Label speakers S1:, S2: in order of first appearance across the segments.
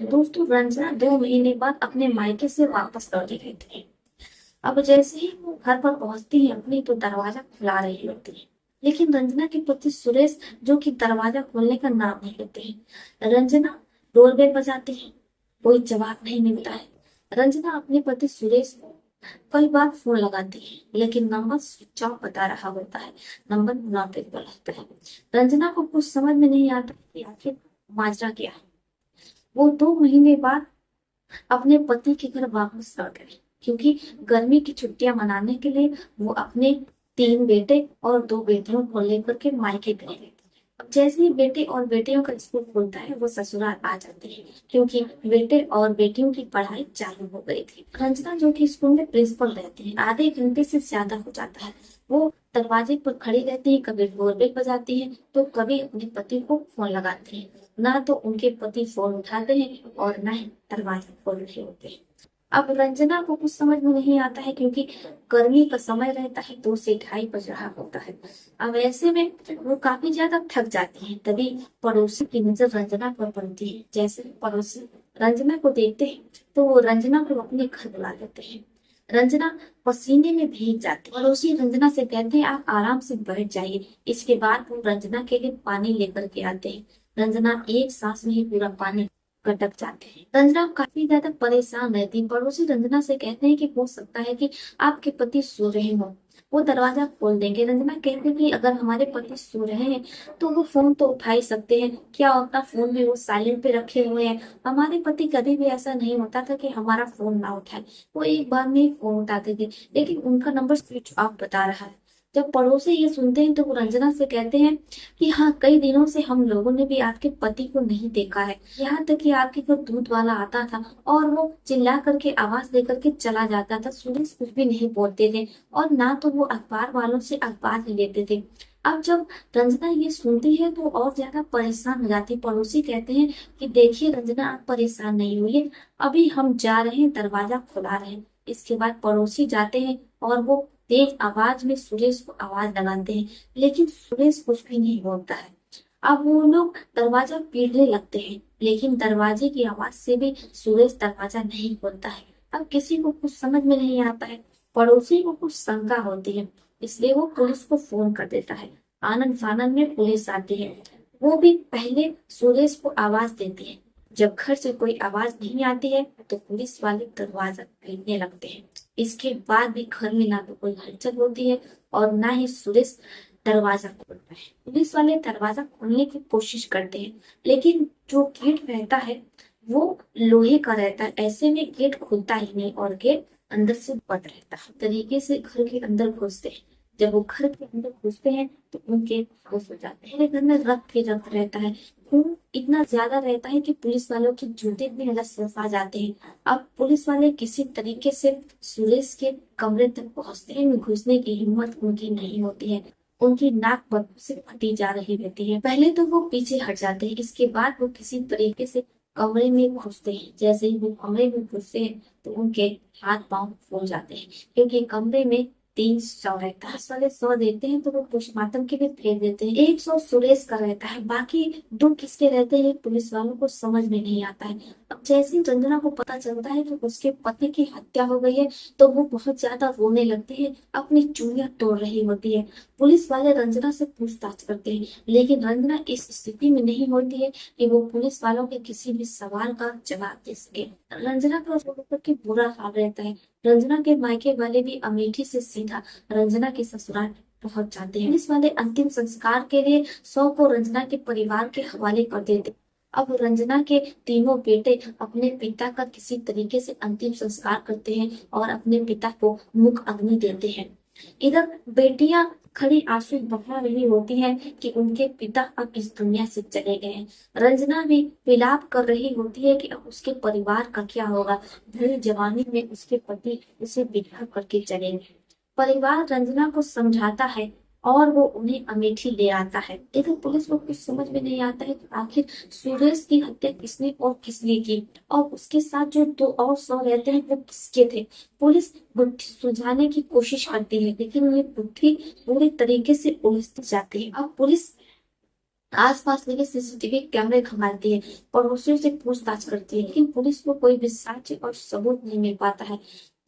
S1: दोस्तों, रंजना 2 महीने बाद अपने मायके से वापस लौटी रही थी। अब जैसे ही वो घर पर पहुंचती है अपनी, तो दरवाजा खुला रही होती है। लेकिन रंजना के पति सुरेश, जो कि दरवाजा खोलने का नाम नहीं लेते हैं। रंजना डोरबेल बजाती है, कोई जवाब नहीं मिलता है। रंजना अपने पति सुरेश को कई बार फोन लगाती है, लेकिन नंबर स्विच ऑफ बता रहा होता है, नंबर नॉट रीचेबल होता है। रंजना को कुछ समझ में नहीं आता कि आखिर माजरा क्या है। वो 2 महीने बाद अपने पति के घर वापस लौट गए, क्योंकि गर्मी की छुट्टियां मनाने के लिए वो अपने 3 बेटे और 2 बेटियों को लेकर के मायके गए थे। अब जैसे ही बेटे और बेटियों का स्कूल खुलता है, वो ससुराल आ जाते हैं, क्योंकि बेटे और बेटियों की पढ़ाई चालू हो गई थी। रंजना, जो कि स्कूल में प्रिंसिपल रहती है, आधे घंटे से ज्यादा हो जाता है। वो दरवाजे पर खड़ी रहती है, कभी डोरबेल बजाती है तो कभी अपने पति को फोन लगाती है। ना तो उनके पति फोन उठाते हैं और ना ही दरवाजा खोल रहे होते हैं। अब रंजना को कुछ समझ में नहीं आता है, क्योंकि गर्मी का समय रहता है, 2 से 2:30 बज रहा होता है। अब ऐसे में वो काफी ज्यादा थक जाती है। तभी पड़ोसी की नजर रंजना पर पड़ती है। जैसे ही पड़ोसी रंजना को देखते हैं, तो वो रंजना को अपने घर बुला लेते हैं। रंजना पसीने में भीग जाती है। पड़ोसी रंजना से कहते हैं, आप आराम से बैठ जाइए। इसके बाद वो रंजना के लिए पानी लेकर के आते हैं। रंजना एक सांस में ही पूरा पानी गटक जाते हैं। रंजना काफी ज्यादा परेशान रहती है। पड़ोसी रंजना से कहते हैं कि हो सकता है कि आपके पति सो रहे हो, वो दरवाजा खोल देंगे। रंजना कहती है कि अगर हमारे पति सो रहे हैं तो वो फोन तो उठा ही सकते हैं, क्या अपना फोन भी वो साइलेंट पे रखे हुए हैं। हमारे पति कभी भी ऐसा नहीं होता था कि हमारा फोन ना उठाए, वो एक बार में ही फोन उठाते थे, लेकिन उनका नंबर स्विच ऑफ बता रहा है। जब पड़ोसी ये सुनते हैं, तो वो रंजना से कहते हैं कि हाँ, कई दिनों से हम लोगों ने भी आपके पति को नहीं देखा है। यहाँ तक कि आपके घर दूध वाला आता था और वो चिल्ला करके आवाज दे करके चला जाता था। सुरेश कुछ भी नहीं बोलते थे, और ना तो वो अखबार वालों से अखबार ही लेते थे। अब जब रंजना ये सुनती है, तो और ज्यादा परेशान हो जाती है। पड़ोसी कहते हैं कि देखिए रंजना, आप परेशान नहीं होइए, अभी हम जा रहे हैं, दरवाजा खुला रहे हैं। इसके बाद पड़ोसी जाते हैं और वो तेज आवाज में सुरेश को आवाज लगाते हैं, लेकिन सुरेश कुछ भी नहीं बोलता है। अब वो लोग दरवाजा पीटने लगते हैं, लेकिन दरवाजे की आवाज से भी सुरेश दरवाजा नहीं खोलता है। अब किसी को कुछ समझ में नहीं आता है। पड़ोसी को कुछ शंका होती है, इसलिए वो पुलिस को फोन कर देता है। आनंद फानंद में पुलिस आती है। वो भी पहले सुरेश को आवाज देती है। जब घर से कोई आवाज नहीं आती है, तो पुलिस वाले दरवाजा पीटने लगते हैं। इसके बाद भी घर में ना तो कोई हलचल होती है और ना ही सुरेश दरवाजा खोलता है। पुलिस वाले दरवाजा खोलने की कोशिश करते हैं, लेकिन जो गेट रहता है वो लोहे का रहता है। ऐसे में गेट खुलता ही नहीं और गेट अंदर से बंद रहता है। तरीके से घर के अंदर घुसते हैं। जब वो घर के अंदर घुसते हैं, तो उनके होश हो जाते हैं। पूरे घर में रक्त ही रक्त रहता है। खून इतना ज्यादा रहता है कि पुलिस वालों के जूते भी लस आ जाते हैं। अब पुलिस वाले किसी तरीके से सुरेश के कमरे तक पहुंचते हैं। घुसने की हिम्मत उनकी नहीं होती है। उनकी नाक बदबू से फटी जा रही रहती है। पहले तो वो पीछे हट जाते हैं, इसके बाद वो किसी तरीके से कमरे में घुसते हैं। जैसे ही वो कमरे में घुसते हैं, तो उनके हाथ पांव फूल जाते हैं, क्योंकि कमरे में 300 रहता है। पुलिस वाले 100 देते हैं, तो वो पोस्टमार्टम के लिए भेज देते हैं। 100 सुरेश का रहता है, बाकी 2 किसके रहते हैं, पुलिस वालों को समझ में नहीं आता है। अब जैसे ही रंजना को पता चलता है कि उसके पति की हत्या हो गई है, तो वो बहुत ज्यादा रोने लगती है, अपनी चूड़ियां तोड़ रही होती है। पुलिस वाले रंजना से पूछताछ करते हैं, लेकिन रंजना इस स्थिति में नहीं होती है कि वो पुलिस वालों के किसी भी सवाल का जवाब दे सके। रंजना का रो रो करके बुरा हाल रहता है। रंजना के मायके वाले भी अमेठी से सीधा रंजना के ससुराल पहुंच जाते हैं। पुलिस वाले अंतिम संस्कार के लिए 100 को रंजना के परिवार के हवाले कर देते। अब रंजना के तीनों बेटे अपने पिता का किसी तरीके से अंतिम संस्कार करते हैं और अपने पिता को मुख अग्नि देते हैं। इधर बेटियां खड़ी आंसू बहा रही होती हैं कि उनके पिता अब इस दुनिया से चले गए हैं। रंजना भी विलाप कर रही होती है कि अब उसके परिवार का क्या होगा। भरी जवानी में उसके पति उसे विदा करके चले गए। परिवार रंजना को समझाता है और वो उन्हें अमेठी ले आता है, लेकिन पुलिस को कुछ समझ में नहीं आता है कि आखिर सुरेश की हत्या किसने और किस लिए की, और उसके साथ जो 2 और 100 रहते हैं वो किसके थे। पुलिस बुद्धि सुलझाने की कोशिश करती है, लेकिन ये बुद्धि पूरी तरीके से उलझती जाती है। अब पुलिस आसपास लगे सीसीटीवी कैमरे खंगालती है, पड़ोसियों से पूछताछ करती है, लेकिन पुलिस को कोई भी साक्ष्य और सबूत नहीं मिल पाता है।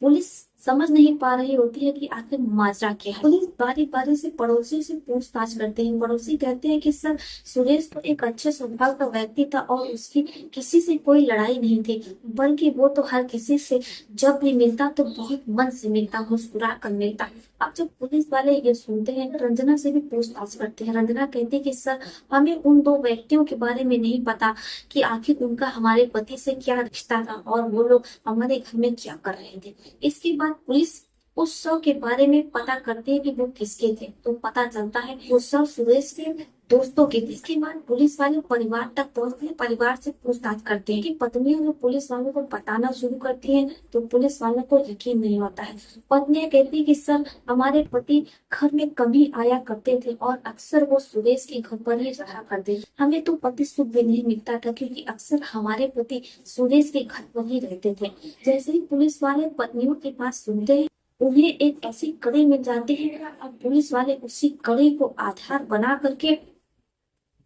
S1: पुलिस समझ नहीं पा रही होती है कि आखिर माजरा क्या है। पुलिस बारी बारी से पड़ोसियों से पूछताछ करते हैं। पड़ोसी कहते हैं कि सर, सुरेश तो एक अच्छे स्वभाव का व्यक्ति था और उसकी किसी से कोई लड़ाई नहीं थी, बल्कि वो तो हर किसी से जब भी मिलता तो बहुत मन से मिलता, मुस्कुरा कर मिलता। अब जब पुलिस वाले ये सुनते हैं, रंजना से भी पूछताछ करते हैं। रंजना कहती है कि सर, हमें उन दो व्यक्तियों के बारे में नहीं पता कि आखिर उनका हमारे पति से क्या रिश्ता था और वो लोग हमारे घर में क्या कर रहे थे। इसके बाद पुलिस उस शव के बारे में पता करती है कि वो किसके थे, तो पता चलता है वो शव सुरेश के दोस्तों के थे। इसके बाद पुलिस वाले परिवार तक पहुंचते हैं, परिवार से पूछताछ करते हैं कि पत्नियां जो पुलिस वालों को बताना शुरू करती हैं तो पुलिस वालों को यकीन नहीं होता है। पत्नियां कहती है कि सर, हमारे पति घर में कभी आया करते थे और अक्सर वो सुरेश के घर पर ही रहा करते। हमें तो पति सुख भी नहीं मिलता था, क्योंकि अक्सर हमारे पति सुरेश के घर पर ही रहते थे। जैसे ही पुलिस वाले पत्नियों की बात सुनते हैं, उन्हें एक ऐसी कड़ी मिल जाती है। अब पुलिस वाले उसी कड़ी को आधार बना करके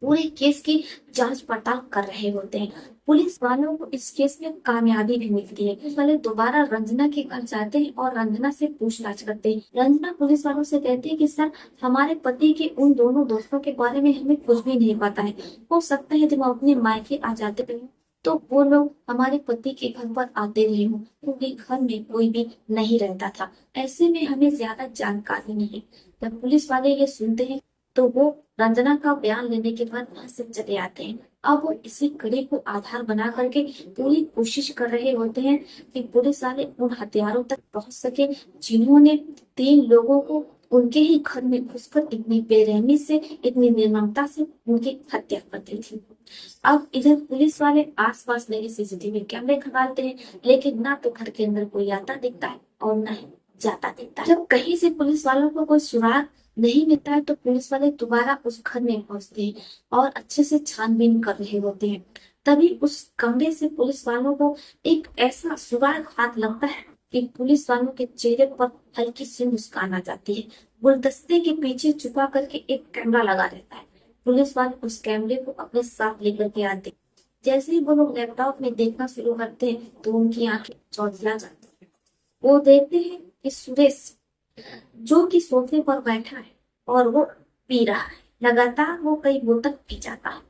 S1: पूरे केस की जांच पड़ताल कर रहे होते हैं। पुलिस वालों को इस केस में कामयाबी भी मिलती है। पुलिस वाले दोबारा रंजना के घर जाते हैं और रंजना से पूछताछ करते हैं। रंजना पुलिस वालों से कहती है कि सर, हमारे पति के उन दोनों दोस्तों के बारे में हमें कुछ भी नहीं पता है। हो सकता है जब हम अपने मायके आ जाते रहे तो वो लोग हमारे पति के घर पर आते रहे हों, क्योंकि घर में कोई भी नहीं रहता था। ऐसे में हमें ज्यादा जानकारी नहीं। जब पुलिस वाले ये सुनते हैं तो वो रंजना का बयान लेने के बाद वहां से चले आते हैं। अब वो इसी कड़ी को आधार बना करके पूरी कोशिश कर रहे होते हैं कि पुलिस वाले उन हथियारों तक पहुंच सके जिन्होंने 3 लोगों को उनके ही घर में घुसकर इतनी बेरहमी से, इतनी निर्ममता से उनकी हत्या कर दी थी। अब इधर पुलिस वाले आसपास लगे सीसीटीवी कैमरे खंगालते हैं, लेकिन ना तो घर के अंदर कोई आता दिखता है और ना ही जाता दिखता है। जब कहीं से पुलिस वालों को कोई सुराग नहीं मिलता है तो पुलिस वाले दोबारा उस घर में पहुंचते हैं और अच्छे से छानबीन कर रहे होते हैं। तभी उस कमरे से पुलिस वालों को एक ऐसा सुराग हाथ लगता है कि पुलिस वालों के चेहरे पर हल्की सी मुस्कान आ जाती है। गुलदस्ते के पीछे छुपा करके एक कैमरा लगा रहता है। पुलिस वाले उस कैमरे को अपने साथ लेकर के आते हैं। जैसे ही वो लोग लैपटॉप में देखना शुरू करते हैं तो उनकी आंखें चौंधिया जाती हैं। वो देखते हैं कि सुरेश जो कि सोफे पर बैठा है और वो पी रहा है। लगातार वो कई बोतल पी जाता है।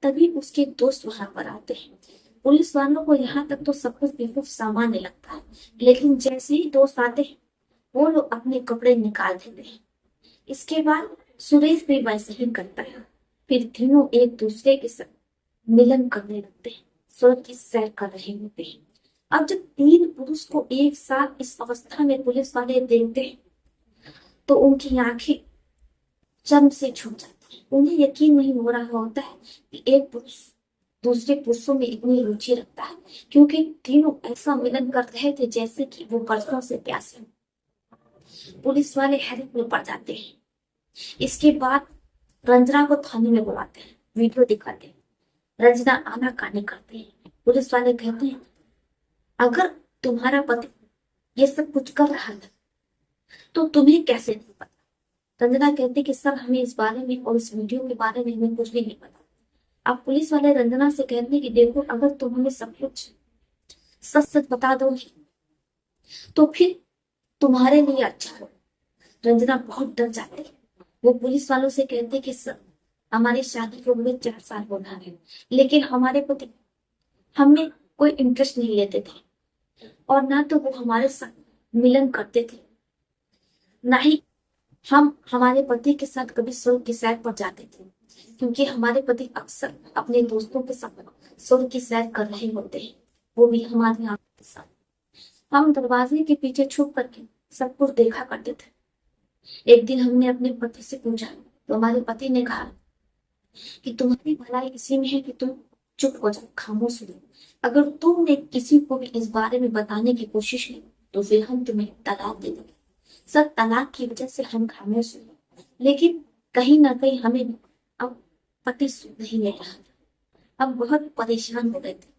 S1: तभी उसके दोस्त वहां पर आते हैं। पुलिस वालों को यहाँ तक तो सब कुछ बिल्कुल सामान्य लगता है, लेकिन जैसे ही दोस्त आते हैं वो लोग अपने कपड़े निकाल देते हैं। इसके बाद सुरेश भी वैसे ही करता है। फिर तीनों एक दूसरे के साथ मिलन करने लगते हैं, स्वर्ग की सैर कर रहे होते हैं। अब जब 3 पुरुष को एक साथ इस अवस्था में पुलिस वाले देखते हैं तो उनकी आंखें चर्म से छूट जाती है। उन्हें यकीन नहीं हो रहा होता है कि एक पुरुष दूसरे पुरुषों में इतनी रुचि रखता है, क्योंकि तीनों ऐसा मिलन कर रहे थे जैसे कि वो बरसों से प्यासे हों। पुलिस वाले हैरत में पड़ जाते हैं। इसके बाद रंजना को थाने में बुलाते हैं, वीडियो दिखाते हैं। रंजना आनाकानी करते हैं। पुलिस वाले कहते हैं, अगर तुम्हारा पति ये सब कुछ कर रहा था तो तुम्हें कैसे नहीं पता? रंजना कहती कि सर, हमें इस बारे में और इस वीडियो के बारे में हमें कुछ भी नहीं पता। अब पुलिस वाले रंजना से कहते हैं कि देखो, अगर तुम हमें सब कुछ सच सच बता दोगी तो फिर तुम्हारे लिए अच्छा हो। रंजना बहुत डर जाती है। वो पुलिस वालों से कहते कि सर, हमारी शादी को हुए 4 साल हो रहा है, लेकिन हमारे पति हमें कोई इंटरेस्ट नहीं लेते थे और ना तो वो हमारे साथ मिलन करते थे, ना ही हम हमारे पति के साथ कभी स्वर्ग की सैर पर जाते थे, क्योंकि हमारे पति अक्सर अपने दोस्तों के साथ स्वर्ग की सैर कर रहे होते हैं, वो भी हमारी आंखों के साथ। हम दरवाजे के पीछे छुप करके सब कुछ देखा करते थे। एक दिन हमने अपने पति से पूछा तो हमारे पति ने कहा कि तुम्हारी भलाई इसी में है कि तुम चुप हो जाओ, खामोश हो जाओ। अगर तुमने किसी को भी इस बारे में बताने की कोशिश की तो फिर हम तुम्हें तलाक दे देंगे। सर, तलाक की वजह से हम खामोश हुए, लेकिन कहीं ना कहीं हमें अब पति सुन नहीं ले रहा था। अब बहुत परेशान हो गए थे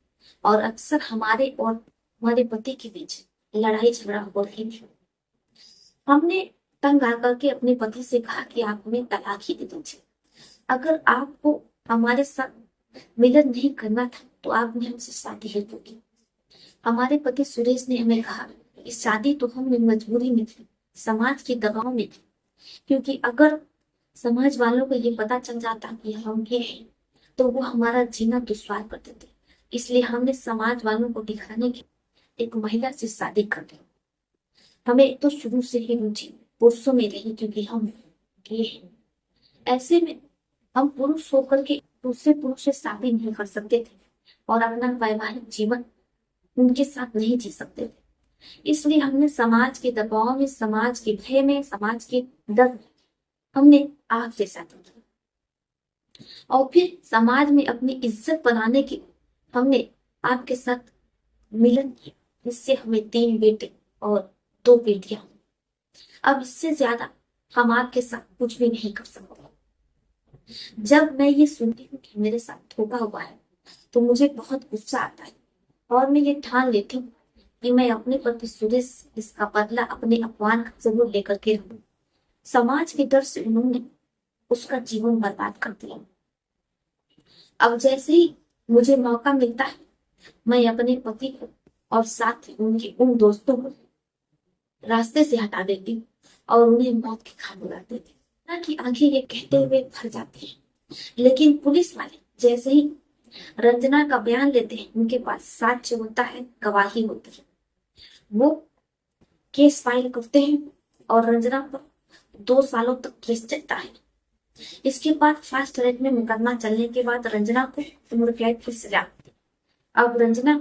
S1: और अक्सर हमारे और हमारे पति के बीच लड़ाई झगड़ा हो रही थी। हमने तंग आकर के अपने पति से कहा कि आप हमें तलाक ही दे दीजिए। अगर आपको हमारे साथ मिलन नहीं करना था तो आपने हमसे शादी ही क्यों की? हमारे पति सुरेश ने हमें कहा कि शादी तो हम मजबूरी में थी, समाज के दबाव में थी, क्योंकि अगर समाज वालों को ये पता चल जाता कि हम ये हैं तो वो हमारा जीना दुश्वार कर देते। इसलिए हमने समाज वालों को दिखाने की एक महिला से शादी कर ली। हमें तो शुरू से ही रुचि पुरुषों में रही, क्योंकि हम ये हैं। ऐसे में हम पुरुष होकर के दूसरे पुरुष से शादी नहीं कर सकते थे और अपना वैवाहिक जीवन उनके साथ नहीं जी सकते थे। इसलिए हमने समाज के दबाव में, समाज के भय में, समाज के डर में हमने आपसे शादी की। और फिर समाज में अपनी इज्जत बनाने के लिए हमने आपके साथ मिलन किया, जिससे हमें 3 बेटे और 2 बेटियां। अब इससे ज्यादा हम आपके साथ कुछ भी नहीं कर सकते। जब मैं ये सुनती हूँ कि मेरे साथ धोखा हुआ है तो मुझे बहुत गुस्सा आता है और मैं ये ठान लेती हूँ कि मैं अपने पति सुरेश इसका बदला अपने अपमान का जरूर लेकर के रहूं। समाज के डर से उन्होंने उसका जीवन बर्बाद कर दिया। अब जैसे ही मुझे मौका मिलता है मैं अपने पति को और साथ ही उनके उन दोस्तों को रास्ते से हटा देती हूँ और उन्हें मौत के घाट उड़ा देती हूँ। कि आगे ये कहते हुए भर जाते हैं, लेकिन पुलिस वाले जैसे ही रंजना का बयान लेते हैं, उनके पास साक्ष्य होता है, गवाही होती है, वो केस फाइल करते हैं और रंजना पर 2 सालों तक केस चलता है। इसके बाद फास्ट ट्रैक में मुकदमा चलने के बाद रंजना को उम्र कैद की सजा होती है। अब रंजना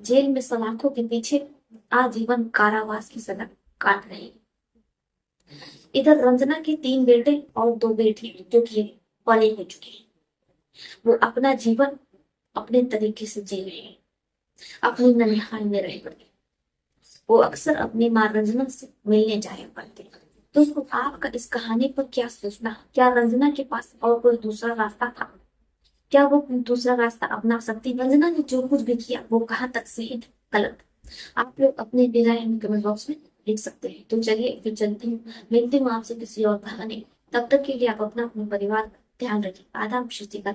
S1: जेल में सलाखों के पीछे आजीवन कारावास की सजा काट रही है। इधर रंजना के 3 बेटे और 2 बेटियां जो कि बड़े हो चुके हैं, वो अपना जीवन अपने तरीके से जी रहे हैं, अपनी ननिहाल में रह करके। वो अक्सर अपनी माँ रंजना से मिलने जाया करते हैं। तो आपका इस कहानी पर क्या सोचना? क्या रंजना के पास और कोई दूसरा रास्ता था? क्या वो दूसरा रास्ता अपना सकती? रंजना ने जो कुछ भी किया वो कहाँ तक सही गलत, आप लोग अपने राय हमें कमेंट बॉक्स में लिख सकते हैं। तो चलिए फिर चलती हूँ, मिलती हूँ आपसे किसी और कहानी। तब तक के लिए आप अपना अपने परिवार का ध्यान रखिए। आदाब, नमस्कार।